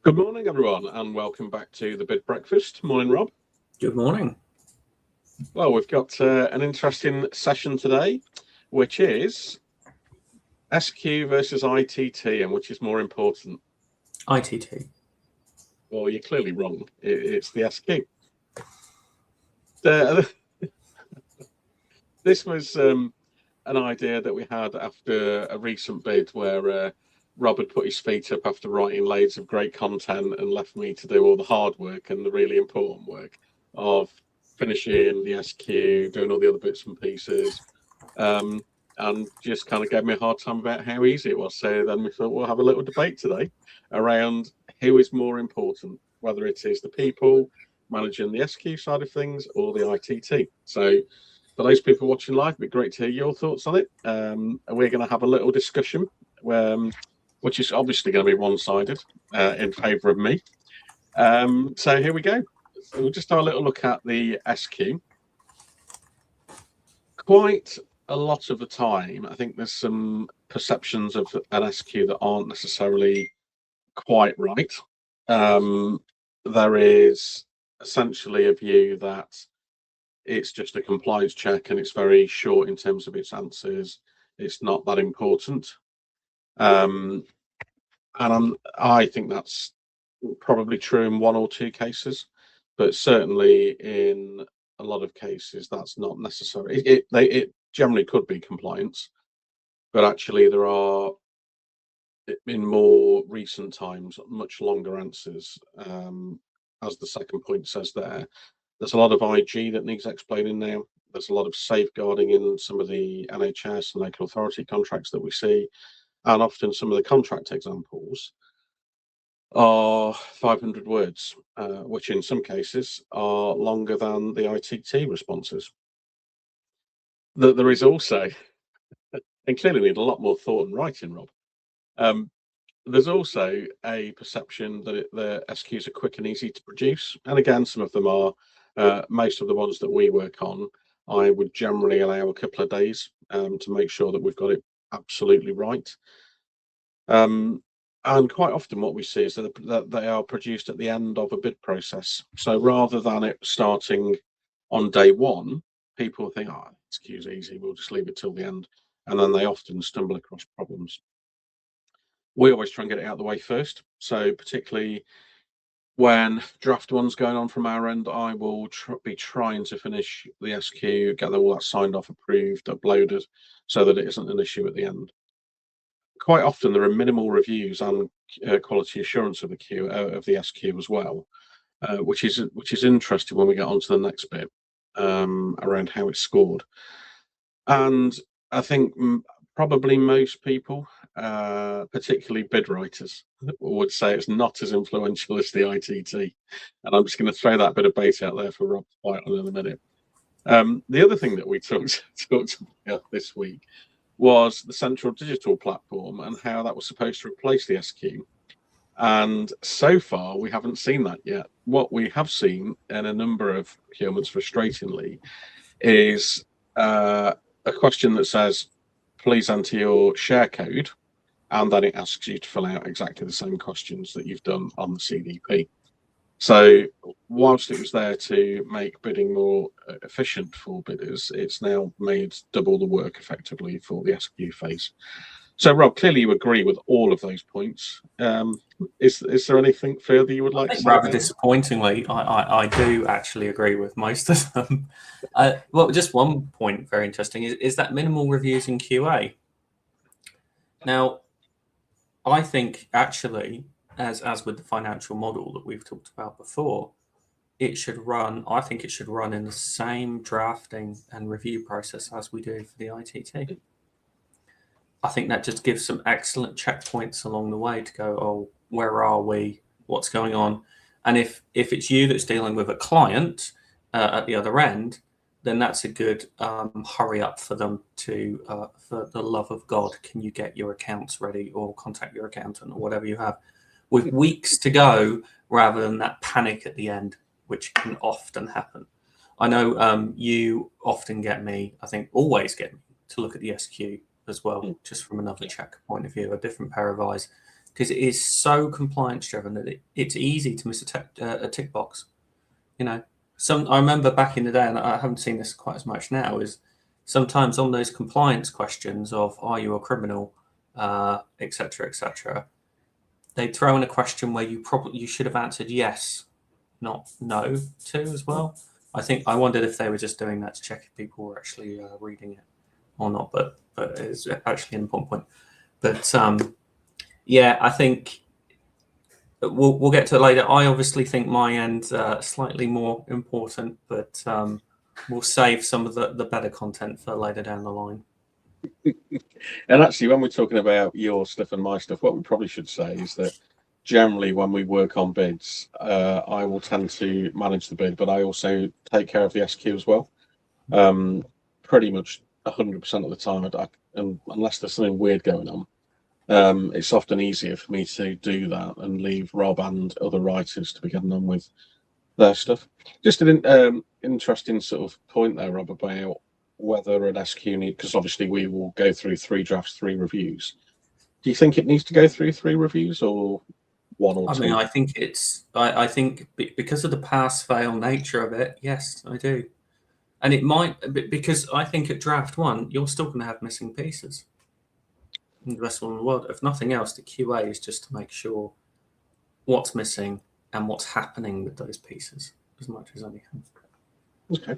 Good morning, everyone, and welcome back to the Bid Breakfast. Morning, Rob. Good morning. Well, we've got an interesting session today, which is SQ versus ITT, and which is more important? ITT. Well, you're clearly wrong. It's the SQ. This was an idea that we had after a recent bid where Rob had put his feet up after writing loads of great content and left me to do all the hard work and the really important work of finishing the SQ, doing all the other bits and pieces, and just kind of gave me a hard time about how easy it was. So then we thought we'll have a little debate today around who is more important, whether it is the people managing the SQ side of things or the ITT. So for those people watching live, it'd be great to hear your thoughts on it. We're going to have a little discussion, which is obviously going to be one-sided in favour of me. So here we go. We'll just have a little look at the SQ. Quite a lot of the time, I think there's some perceptions of an SQ that aren't necessarily quite right. There is essentially a view that it's just a compliance check and it's very short in terms of its answers. It's not that important. And I think that's probably true in one or two cases, but certainly in a lot of cases, that's not necessary. It generally could be compliance, but actually there are, in more recent times, much longer answers. As the second point says there, there's a lot of IG that needs explaining now. There's a lot of safeguarding in some of the NHS and local authority contracts that we see, and often some of the contract examples are 500 words, which in some cases are longer than the ITT responses. There is also, and clearly need a lot more thought and writing, Rob. There's also a perception that the SQs are quick and easy to produce, and again, some of them are. Most of the ones that we work on, I would generally allow a couple of days to make sure that we've got it absolutely right. And quite often what we see is that they are produced at the end of a bid process. So rather than it starting on day one, people think, oh, SQ's easy, we'll just leave it till the end. And then they often stumble across problems. We always try and get it out of the way first. So particularly when draft one's going on from our end, I will be trying to finish the SQ, get all that signed off, approved, uploaded, so that it isn't an issue at the end. Quite often there are minimal reviews and quality assurance of the SQ as well, which is interesting when we get on to the next bit around how it's scored. And I think probably most people, particularly bid writers, would say it's not as influential as the ITT. And I'm just going to throw that bit of bait out there for Rob to bite on in a minute. The other thing that we talked about this week was the central digital platform and how that was supposed to replace the SQ. And so far, we haven't seen that yet. What we have seen in a number of procurements, frustratingly, is a question that says, please enter your share code, and then it asks you to fill out exactly the same questions that you've done on the CDP. So whilst it was there to make bidding more efficient for bidders, it's now made double the work effectively for the SQ phase. So Rob, clearly you agree with all of those points. Is there anything further you would like to say? Rather disappointingly, I do actually agree with most of them. Well, just one point very interesting is that minimal reviews in QA. Now, I think actually, as with the financial model that we've talked about before, it should run. I think it should run in the same drafting and review process as we do for the ITT. I think that just gives some excellent checkpoints along the way to go, oh, where are we? What's going on? And if it's you that's dealing with a client at the other end, then that's a good hurry up for them to, for the love of God, can you get your accounts ready or contact your accountant or whatever you have, with weeks to go rather than that panic at the end, which can often happen. I know you often get me, I think always get me to look at the SQ as well, just from another check point of view, a different pair of eyes, because it is so compliance driven that it's easy to miss a tick box. You know, I remember back in the day, and I haven't seen this quite as much now, is sometimes on those compliance questions of are you a criminal, etc., etc., they throw in a question where you should have answered yes, not no to as well. I wondered if they were just doing that to check if people were actually reading it or not, but it's actually an important point. But yeah, I think we'll get to it later. I obviously think my end slightly more important, but we'll save some of the better content for later down the line. And actually, when we're talking about your stuff and my stuff, what we probably should say is that generally when we work on bids, I will tend to manage the bid, but I also take care of the SQ as well. Pretty much 100% of the time, and unless there's something weird going on, it's often easier for me to do that and leave Rob and other writers to be getting on with their stuff. Just an interesting sort of point there, Rob, about whether an SQ need, because obviously we will go through 3 drafts, 3 reviews. Do you think it needs to go through 3 reviews or 1 or 2? I mean, I think I think because of the pass-fail nature of it, yes, I do. And it might, because I think at draft 1, you're still going to have missing pieces in the rest of the world. If nothing else, the QA is just to make sure what's missing and what's happening with those pieces as much as anything. Okay.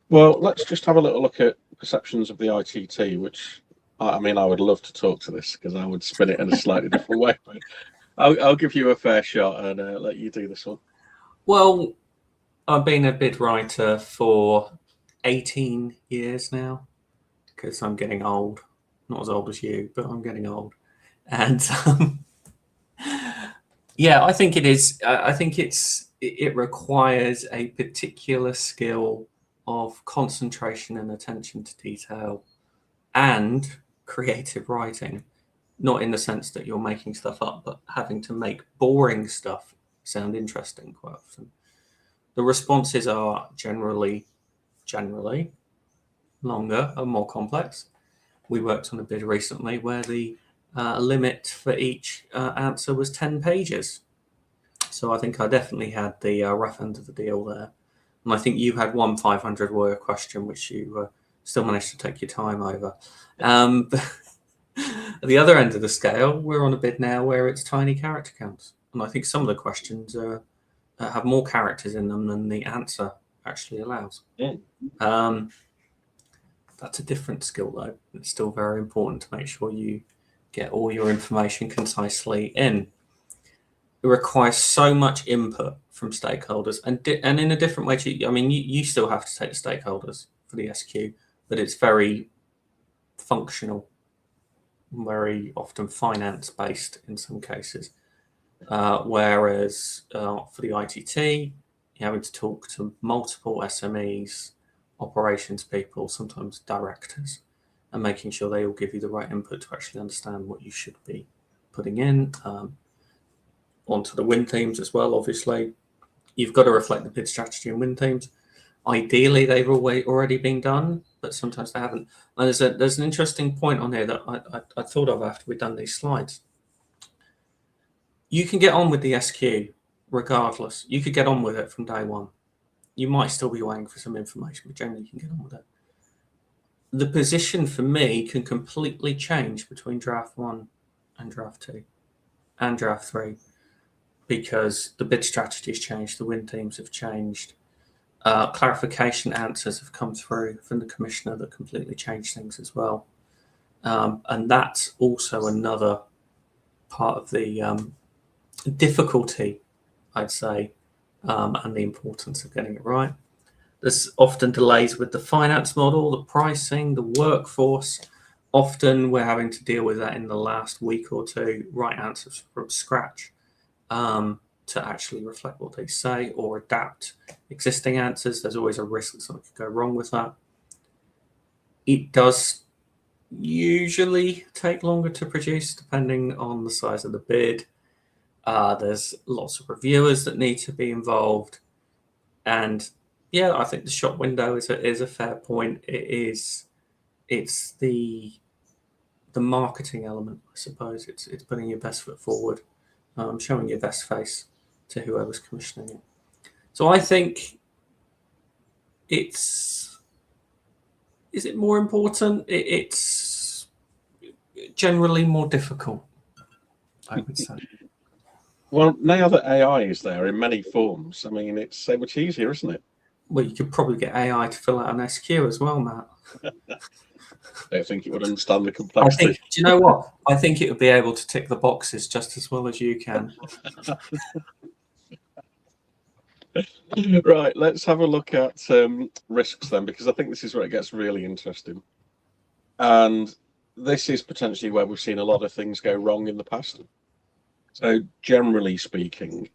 Well, let's just have a little look at perceptions of the ITT, which, I mean, I would love to talk to this because I would spin it in a slightly different way. But I'll give you a fair shot and let you do this one. Well, I've been a bid writer for 18 years now because I'm getting old. Not as old as you, but I'm getting old. And yeah, I think it is. I think it requires a particular skill of concentration and attention to detail and creative writing. Not in the sense that you're making stuff up, but having to make boring stuff sound interesting quite often. The responses are generally longer and more complex. We worked on a bid recently where the limit for each answer was 10 pages. So I think I definitely had the rough end of the deal there. And I think you had one 500-word question, which you still managed to take your time over. At the other end of the scale, we're on a bid now where it's tiny character counts. And I think some of the questions have more characters in them than the answer actually allows. Yeah. That's a different skill, though. It's still very important to make sure you get all your information concisely in. It requires so much input from stakeholders, and in a different way. I mean, you still have to take the stakeholders for the SQ, but it's very functional, very often finance-based in some cases. Whereas for the ITT, you're having to talk to multiple SMEs, operations people, sometimes directors, and making sure they all give you the right input to actually understand what you should be putting in. Onto the win themes as well, obviously. You've got to reflect the bid strategy and win themes. Ideally, they've already been done, but sometimes they haven't. And there's an interesting point on here that I thought of after we'd done these slides. You can get on with the SQ regardless. You could get on with it from day one. You might still be waiting for some information, but generally you can get on with it. The position for me can completely change between draft 1 and draft 2 and draft 3 because the bid strategy has changed, the win themes have changed, clarification answers have come through from the commissioner that completely changed things as well. And that's also another part of the difficulty, I'd say, and the importance of getting it right. There's often delays with the finance model, the pricing, the workforce. Often we're having to deal with that in the last week or two, write answers from scratch to actually reflect what they say or adapt existing answers. There's always a risk that something could go wrong with that. It does usually take longer to produce depending on the size of the bid. There's lots of reviewers that need to be involved. And yeah, I think the shop window is a fair point. It's the marketing element, I suppose. It's putting your best foot forward, showing your best face to whoever's commissioning it. So I think is it more important? It's generally more difficult, I would say. Well, now that AI is there in many forms, I mean, it's so much easier, isn't it? Well, you could probably get AI to fill out an SQ as well, Matt. I don't think it would understand the I complexity. think. Do you know what? I think it would be able to tick the boxes just as well as you can. Right, let's have a look at risks then, because I think this is where it gets really interesting. And this is potentially where we've seen a lot of things go wrong in the past. So generally speaking,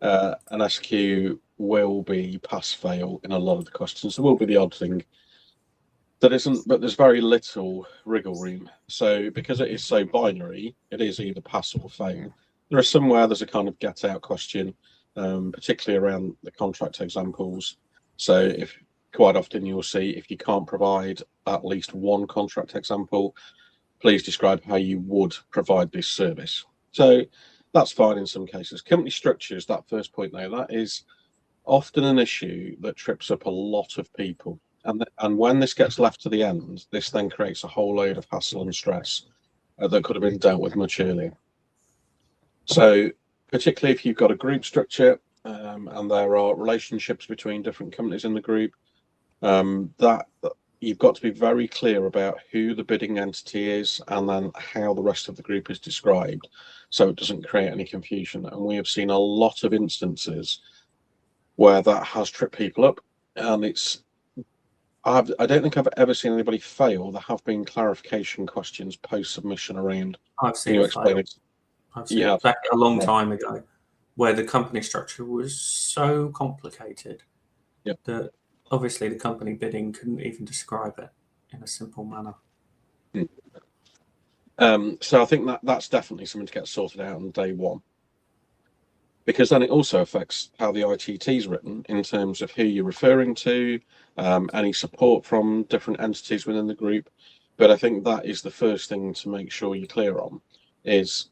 an SQ will be pass-fail in a lot of the questions. There will be the odd thing that isn't, but there's very little wriggle room. So because it is so binary, it is either pass or fail. There are some where there's a kind of get-out question, particularly around the contract examples. So if quite often you'll see if you can't provide at least one contract example, please describe how you would provide this service. So that's fine in some cases. Company structures, that first point though, that is often an issue that trips up a lot of people. And when this gets left to the end, this then creates a whole load of hassle and stress that could have been dealt with much earlier. So particularly if you've got a group structure and there are relationships between different companies in the group, that you've got to be very clear about who the bidding entity is and then how the rest of the group is described, so it doesn't create any confusion. And we have seen a lot of instances where that has tripped people up, and I don't think I've ever seen anybody fail. There have been clarification questions post submission around. I've seen it fail. I've seen it back a long time ago, where the company structure was so complicated that obviously the company bidding couldn't even describe it in a simple manner. So I think that's definitely something to get sorted out on day one, because then it also affects how the ITT is written in terms of who you're referring to, any support from different entities within the group. But I think that is the first thing to make sure you're clear on, is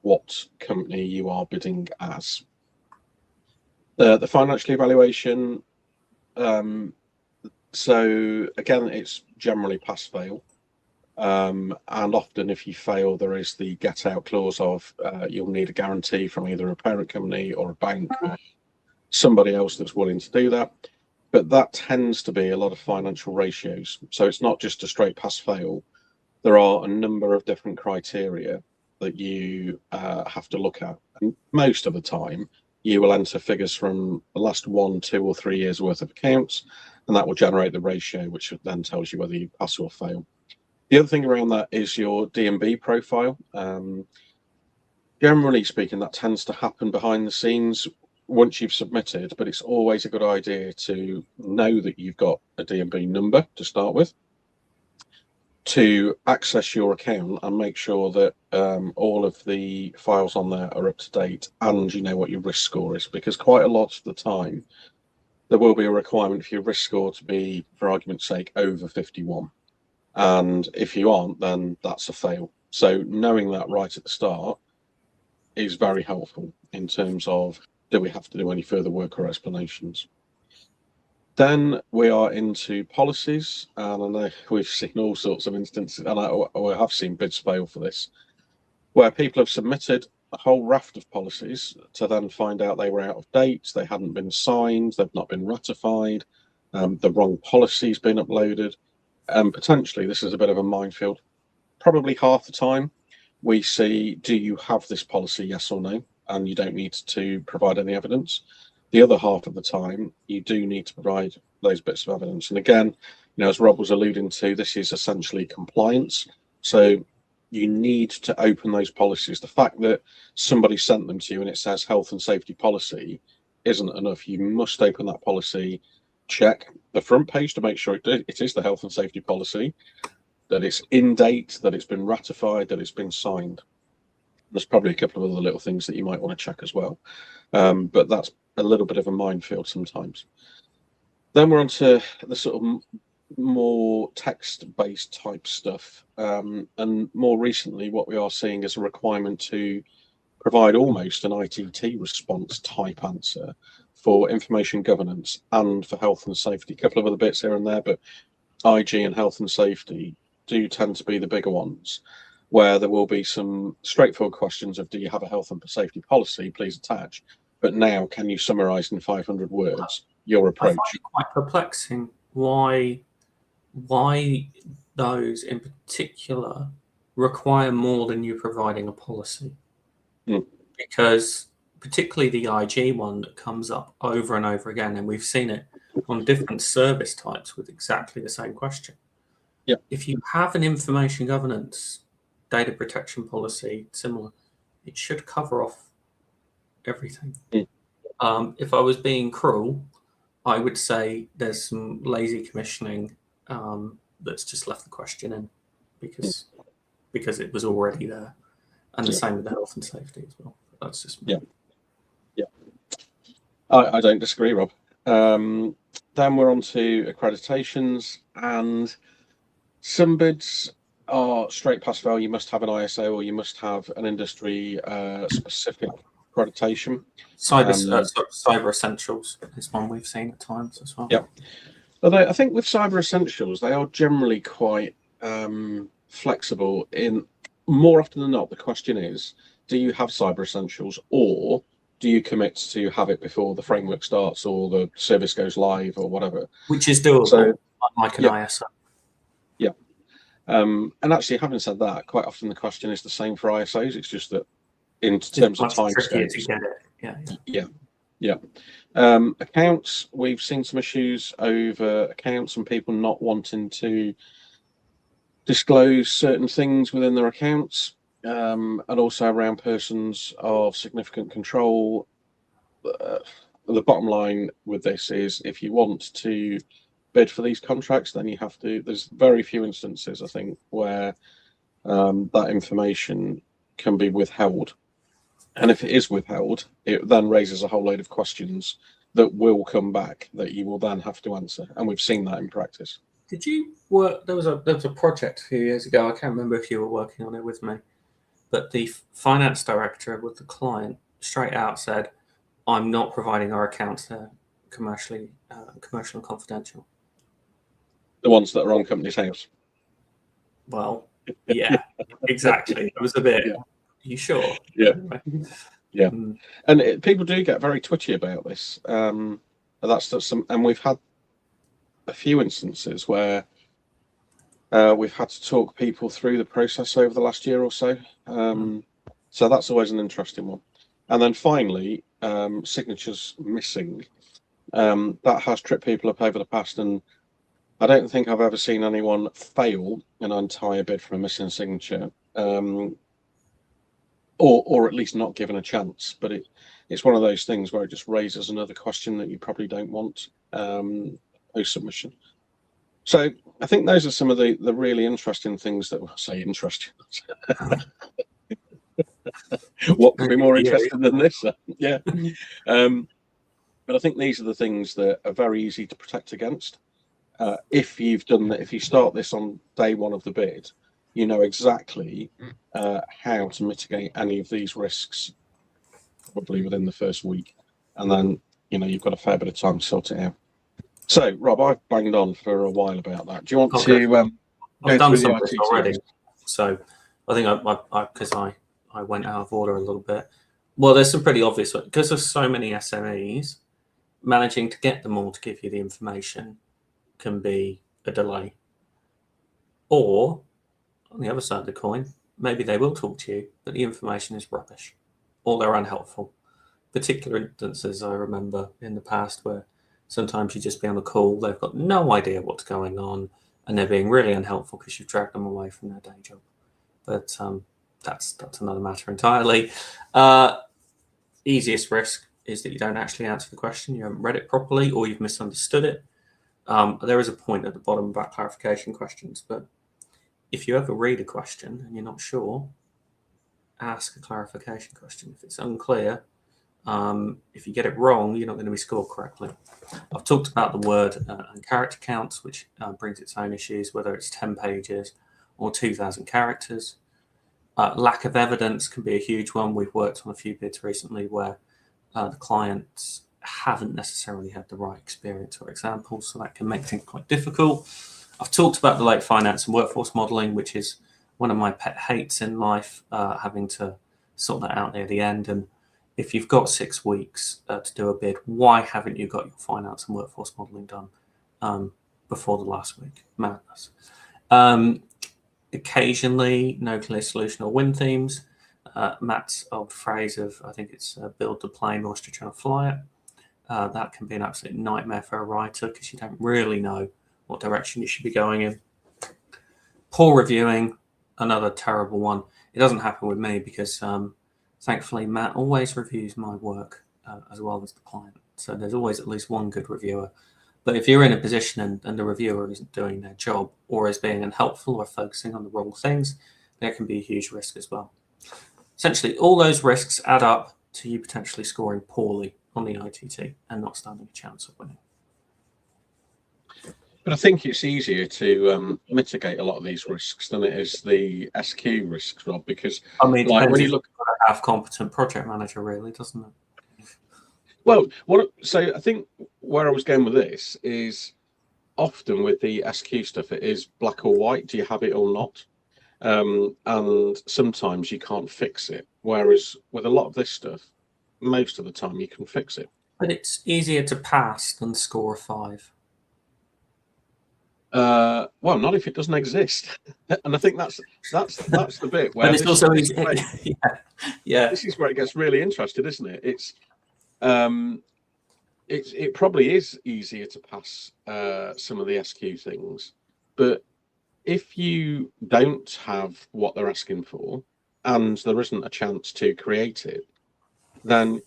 what company you are bidding as. The financial evaluation, so again, it's generally pass-fail. And often if you fail, there is the get-out clause of you'll need a guarantee from either a parent company or a bank or somebody else that's willing to do that. But that tends to be a lot of financial ratios. So it's not just a straight pass-fail. There are a number of different criteria that you have to look at. And most of the time, you will enter figures from the last 1, 2, or 3 years worth of accounts, and that will generate the ratio, which then tells you whether you pass or fail. The other thing around that is your D&B profile. Generally speaking, that tends to happen behind the scenes once you've submitted, but it's always a good idea to know that you've got a D&B number to start with, to access your account and make sure that all of the files on there are up to date and you know what your risk score is, because quite a lot of the time there will be a requirement for your risk score to be, for argument's sake, over 51. And if you aren't, then that's a fail. So knowing that right at the start is very helpful in terms of, do we have to do any further work or explanations? Then we are into policies, and I know we've seen all sorts of instances, and I have seen bids fail for this, where people have submitted a whole raft of policies to then find out they were out of date, they hadn't been signed, they've not been ratified, the wrong policy's been uploaded. And potentially this is a bit of a minefield. Probably half the time we see, do you have this policy, yes or no? And you don't need to provide any evidence. The other half of the time, you do need to provide those bits of evidence. And again, as Rob was alluding to, this is essentially compliance. So you need to open those policies. The fact that somebody sent them to you and it says health and safety policy isn't enough. You must open that policy, check the front page to make sure it is the health and safety policy, that it's in date, that it's been ratified, that it's been signed. There's probably a couple of other little things that you might want to check as well. But that's a little bit of a minefield sometimes. Then we're on to the sort of more text-based type stuff, and more recently, what we are seeing is a requirement to provide almost an ITT response type answer for information governance and for health and safety. A couple of other bits here and there, but IG and health and safety do tend to be the bigger ones, where there will be some straightforward questions of, do you have a health and safety policy? Please attach. But now, can you summarize in 500 words your approach? I find it quite perplexing why those in particular require more than you providing a policy. Because particularly the IG one that comes up over and over again, and we've seen it on different service types with exactly the same question. Yep. If you have an information governance data protection policy similar, it should cover off everything. If I was being cruel, I would say there's some lazy commissioning that's just left the question in because it was already there, and the same with the health and safety as well. That's just me. I don't disagree, Rob. Then we're on to accreditations, and some bids are straight pass fail. You must have an ISO or you must have an industry specific accreditation. Cyber Essentials is one we've seen at times as well. Yep. Although I think with Cyber Essentials, they are generally quite flexible. In more often than not, the question is, do you have Cyber Essentials, or do you commit to have it before the framework starts or the service goes live or whatever? Which is doable, like an ISO. Yeah. And actually, having said that, quite often the question is the same for ISOs. It's just that in terms of time scales. Yeah. Accounts, we've seen some issues over accounts and people not wanting to disclose certain things within their accounts, and also around persons of significant control. The bottom line with this is, if you want to bid for these contracts, then you have to, there's very few instances, I think, where that information can be withheld. And if it is withheld, it then raises a whole load of questions that will come back that you will then have to answer. And we've seen that in practice. Did you work? There was a project a few years ago. I can't remember if you were working on it with me, but the finance director with the client straight out said, "I'm not providing our accounts commercial and confidential." The ones that are on Companies House. Well, yeah, exactly. It was a bit. Yeah. You sure? Yeah. And people do get very twitchy about this. That's some, and we've had a few instances where we've had to talk people through the process over the last year or so. So that's always an interesting one. And then finally, signatures missing. That has tripped people up over the past, and I don't think I've ever seen anyone fail an entire bid from a missing signature. Or at least not given a chance, but it's one of those things where it just raises another question that you probably don't want post submission. So I think those are some of the really interesting things that, well, say interesting. What could be more interesting than this? Yeah. But I think these are the things that are very easy to protect against. If you've done that, if you start this on day one of the bid, you know exactly how to mitigate any of these risks, probably within the first week, and then you've got a fair bit of time to sort it out. So, Rob, I've banged on for a while about that. Do you want to? I've done some of this already, so I think because I went out of order a little bit. Well, there's some pretty obvious ones because there's so many SMEs. Managing to get them all to give you the information can be a delay, or on the other side of the coin, maybe they will talk to you, but the information is rubbish or they're unhelpful. Particular instances I remember in the past where sometimes you just be on the call, they've got no idea what's going on, and they're being really unhelpful because you've dragged them away from their day job. But that's another matter entirely. Easiest risk is that you don't actually answer the question, you haven't read it properly, or you've misunderstood it. There is a point at the bottom about clarification questions, but if you ever read a question and you're not sure, ask a clarification question. If it's unclear, If you get it wrong, you're not going to be scored correctly. I've talked about the word and character counts, which brings its own issues, whether it's 10 pages or 2,000 characters. Lack of evidence can be a huge one. We've worked on a few bids recently where the clients haven't necessarily had the right experience or examples, so that can make things quite difficult. I've talked about the late finance and workforce modelling, which is one of my pet hates in life, having to sort that out near the end. And if you've got 6 weeks to do a bid, why haven't you got your finance and workforce modelling done before the last week? Madness. Occasionally, no clear solution or win themes. Matt's old phrase of, I think it's build the plane whilst you're trying to fly it. That can be an absolute nightmare for a writer because you don't really know what direction you should be going in. Poor reviewing, another terrible one. It doesn't happen with me because thankfully Matt always reviews my work as well as the client. So there's always at least one good reviewer. But if you're in a position and the reviewer isn't doing their job or is being unhelpful or focusing on the wrong things, there can be a huge risk as well. Essentially, all those risks add up to you potentially scoring poorly on the ITT and not standing a chance of winning. But I think it's easier to mitigate a lot of these risks than it is the SQ risks, Rob, because I mean, like when you look at have competent project manager, really, doesn't it? Well, so I think where I was going with this is often with the SQ stuff, it is black or white. Do you have it or not? And sometimes you can't fix it. Whereas with a lot of this stuff, most of the time you can fix it. But it's easier to pass than score a 5. Well, not if it doesn't exist. And I think that's the bit where. But it's also easy. Yeah. This is where it gets really interesting, isn't it? It probably is easier to pass some of the SQ things, but if you don't have what they're asking for and there isn't a chance to create it, then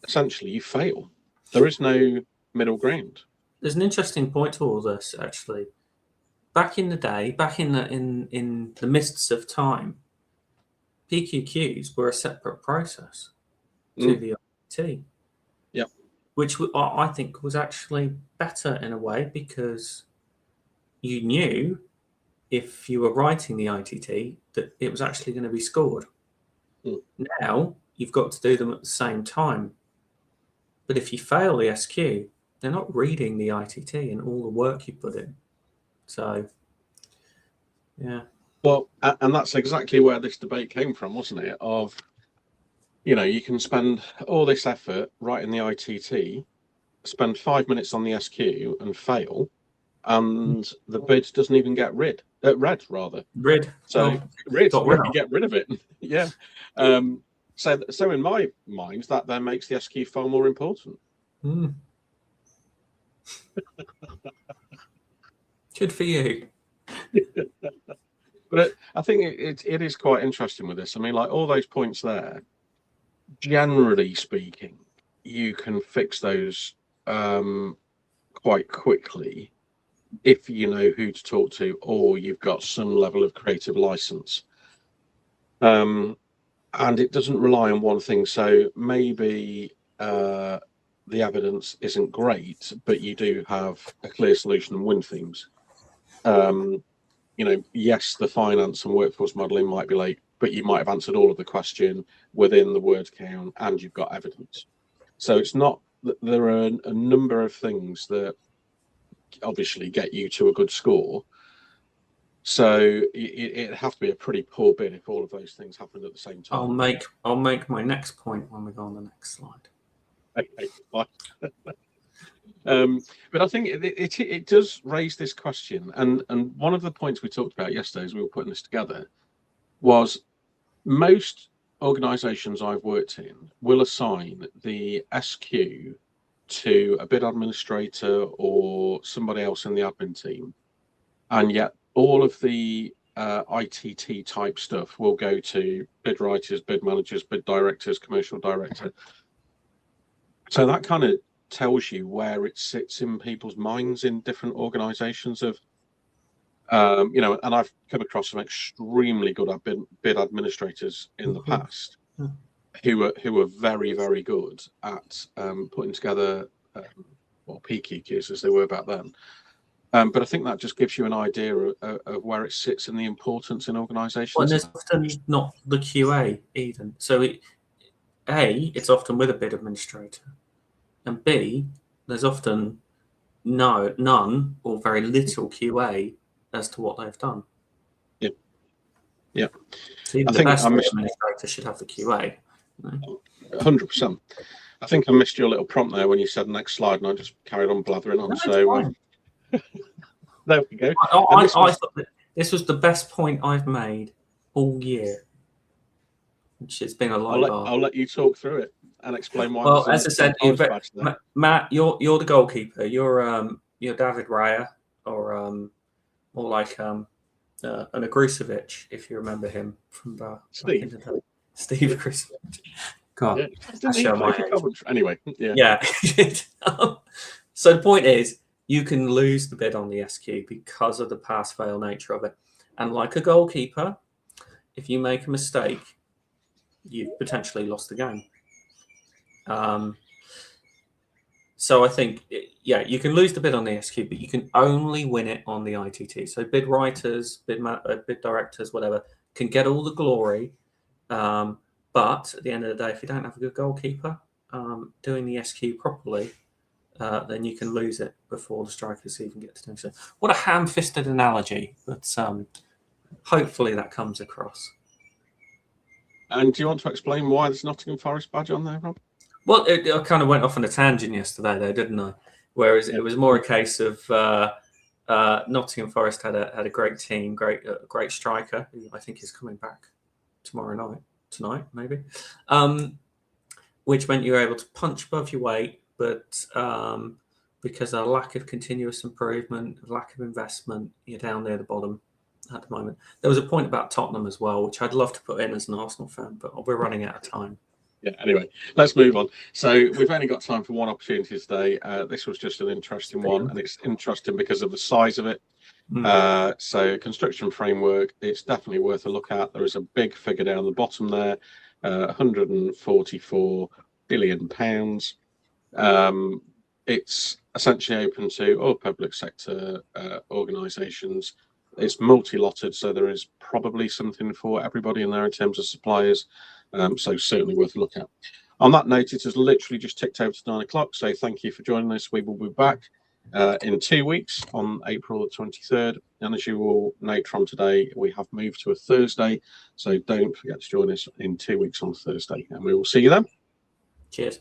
essentially you fail. There is no middle ground. There's an interesting point to all this, actually. Back in the day, back in the mists of time, PQQs were a separate process to the IT. Yeah. Which I think was actually better in a way because you knew if you were writing the ITT that it was actually going to be scored. Now you've got to do them at the same time. But if you fail the SQ, they're not reading the ITT and all the work you put in. So, yeah. Well, and that's exactly where this debate came from, wasn't it? Of, you can spend all this effort writing the ITT, spend 5 minutes on the SQ and fail, and the bid doesn't even get read. So read, where you get rid of it. Yeah. So in my mind, that then makes the SQ far more important. Good for you. But I think it is quite interesting with this. I mean, like all those points there, generally speaking, you can fix those quite quickly if you know who to talk to or you've got some level of creative license. And it doesn't rely on one thing. So maybe the evidence isn't great, but you do have a clear solution and win themes. Yes, the finance and workforce modelling might be late, but you might have answered all of the question within the word count and you've got evidence. So it's not that there are a number of things that obviously get you to a good score. So it'd have to be a pretty poor bid if all of those things happened at the same time. I'll make my next point when we go on the next slide. Okay, fine. But I think it does raise this question, and one of the points we talked about yesterday as we were putting this together was most organisations I've worked in will assign the SQ to a bid administrator or somebody else in the admin team, and yet all of the ITT type stuff will go to bid writers, bid managers, bid directors, commercial director. So that kind of tells you where it sits in people's minds in different organizations of, and I've come across some extremely good bid administrators in the past. who are very, very good at putting together PQQs as they were back then. But I think that just gives you an idea of where it sits in the importance in organisations. Well, and there's often not the QA even. So it's often with a bid administrator, and B, there's often none or very little QA as to what they've done. Yeah. So even the best administrator should have the QA. 100%. I think I missed your little prompt there when you said next slide, and I just carried on blathering on. No, so there we go. I thought that this was the best point I've made all year, which has been a low bar. I'll let you talk through it and explain why. Well, as I said, Matt, you're the goalkeeper. You're David Raya, or more like an Agrusovic, if you remember him from Steve Agrusovic. God, anyway, yeah. So the point is, you can lose the bid on the SQ because of the pass-fail nature of it, and like a goalkeeper, if you make a mistake, you've potentially lost the game. So I think, you can lose the bid on the SQ, but you can only win it on the ITT. So bid writers, bid directors, whatever, can get all the glory. But at the end of the day, if you don't have a good goalkeeper doing the SQ properly, then you can lose it before the strikers even get to do so. What a ham-fisted analogy, but hopefully that comes across. And do you want to explain why there's Nottingham Forest badge on there, Rob? Well, I kind of went off on a tangent yesterday, though, didn't I? Whereas it was more a case of Nottingham Forest had a great team, great striker, who I think is coming back tonight maybe, which meant you were able to punch above your weight, but because of a lack of continuous improvement, lack of investment, you're down near the bottom at the moment. There was a point about Tottenham as well, which I'd love to put in as an Arsenal fan, but we're running out of time. Yeah, anyway, let's move on. So we've only got time for one opportunity today. This was just an interesting one, and it's interesting because of the size of it. So construction framework, it's definitely worth a look at. There is a big figure down the bottom there, £144 billion. It's essentially open to all public sector organisations. It's multi-lotted, so there is probably something for everybody in there in terms of suppliers. So certainly worth a look at. On that note, it has literally just ticked over to 9 o'clock. So thank you for joining us. We will be back in 2 weeks on April the 23rd. And as you will note from today, we have moved to a Thursday. So don't forget to join us in 2 weeks on Thursday. And we will see you then. Cheers.